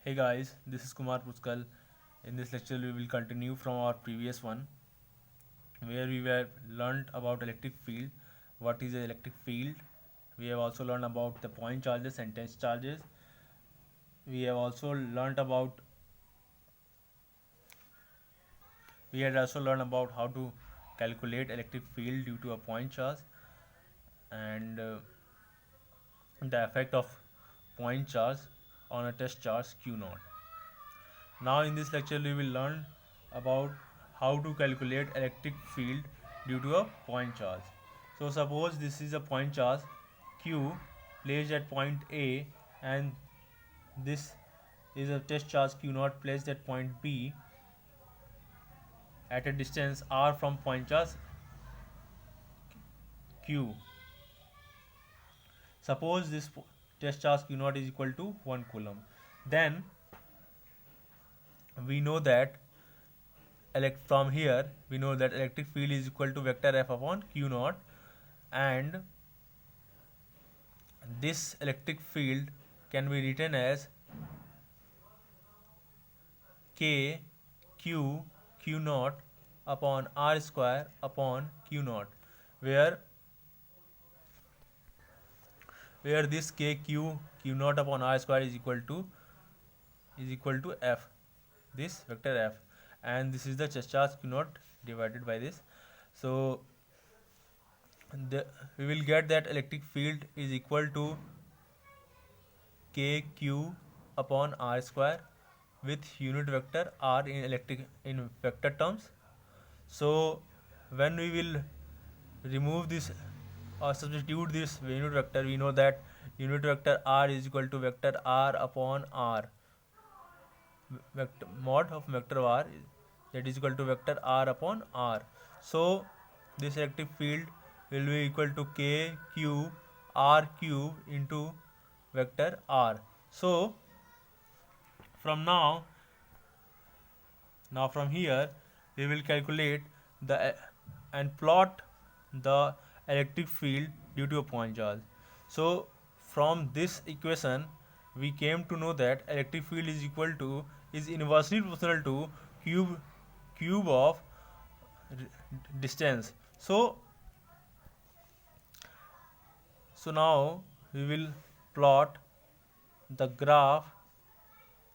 Hey guys, this is Kumar Puskal. In this lecture, we will continue from our previous one, where we were learned about electric field. What is an electric field? We have also learned about the point charges and test charges. We have also learned about we had also learned about how to calculate electric field due to a point charge and the effect of point charge on a test charge Q naught. Now in this lecture we will learn about how to calculate electric field due to a point charge. So suppose this is a point charge Q placed at point A and this is a test charge Q naught placed at point B at a distance r from point charge Q. Suppose this test charge Q naught is equal to 1 coulomb. Then we know that from here we know that electric field is equal to vector F upon Q naught, and this electric field can be written as K Q Q naught upon R square upon Q naught, where this K Q naught upon R square is equal to F, this vector F, and this is the charge Q naught divided by this. So we will get that electric field is equal to K Q upon R square with unit vector R in vector terms. So when we will remove this or substitute this unit vector, we know that unit vector R is equal to vector R upon R, vector mod of vector R, that is equal to vector R upon R. So this electric field will be equal to K Q R cube into vector R. So from from here we will calculate the and plot the electric field due to a point charge. So from this equation we came to know that electric field is inversely proportional to cube of distance. So now we will plot the graph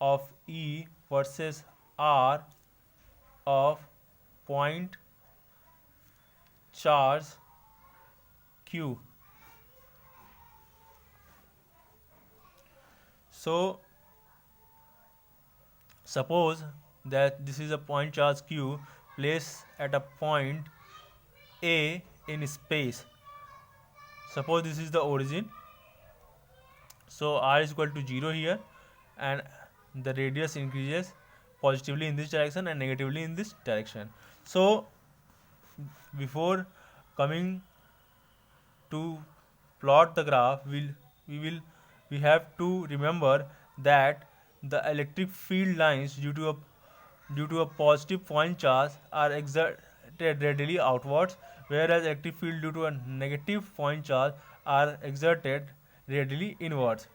of E versus R of point charge Q. So suppose that this is a point charge Q placed at a point A in space. Suppose this is the origin. So R is equal to 0 here, and the radius increases positively in this direction and negatively in this direction. So before coming to plot the graph, we have to remember that the electric field lines due to a positive point charge are exerted radially outwards, whereas electric field due to a negative point charge are exerted radially inwards.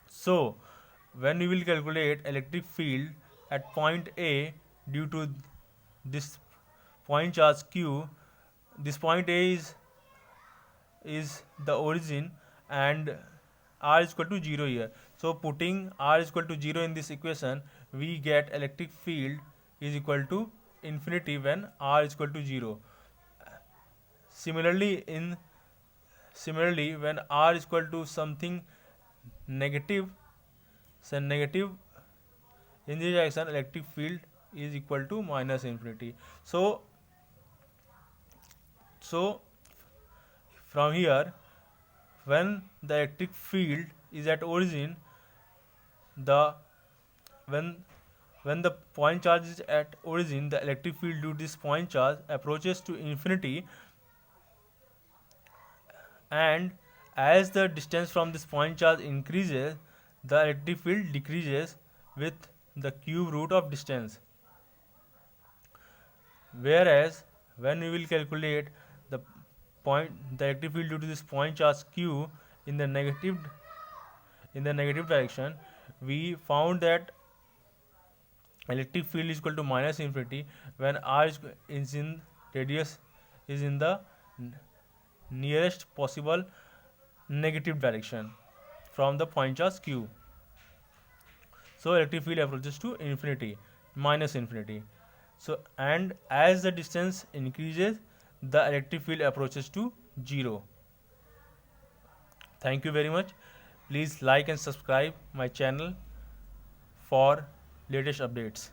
So when we will calculate electric field at point A due to this point charge Q, this point A is the origin and R is equal to 0 here. So putting R is equal to 0 in this equation, we get electric field is equal to infinity when R is equal to 0. Similarly when R is equal to something negative, so negative in this direction, electric field is equal to minus infinity. So from here, when the electric field is at origin, when the point charge is at origin, the electric field due to this point charge approaches to infinity, and as the distance from this point charge increases, the electric field decreases with the cube root of distance. Whereas when we will calculate the electric field due to this point charge Q in the negative direction, we found that electric field is equal to minus infinity when r is in radius is in the nearest possible negative direction from the point charge q. So electric field approaches to infinity, minus infinity. So, and as the distance increases, the electric field approaches to 0. Thank you very much. Please like and subscribe my channel for latest updates.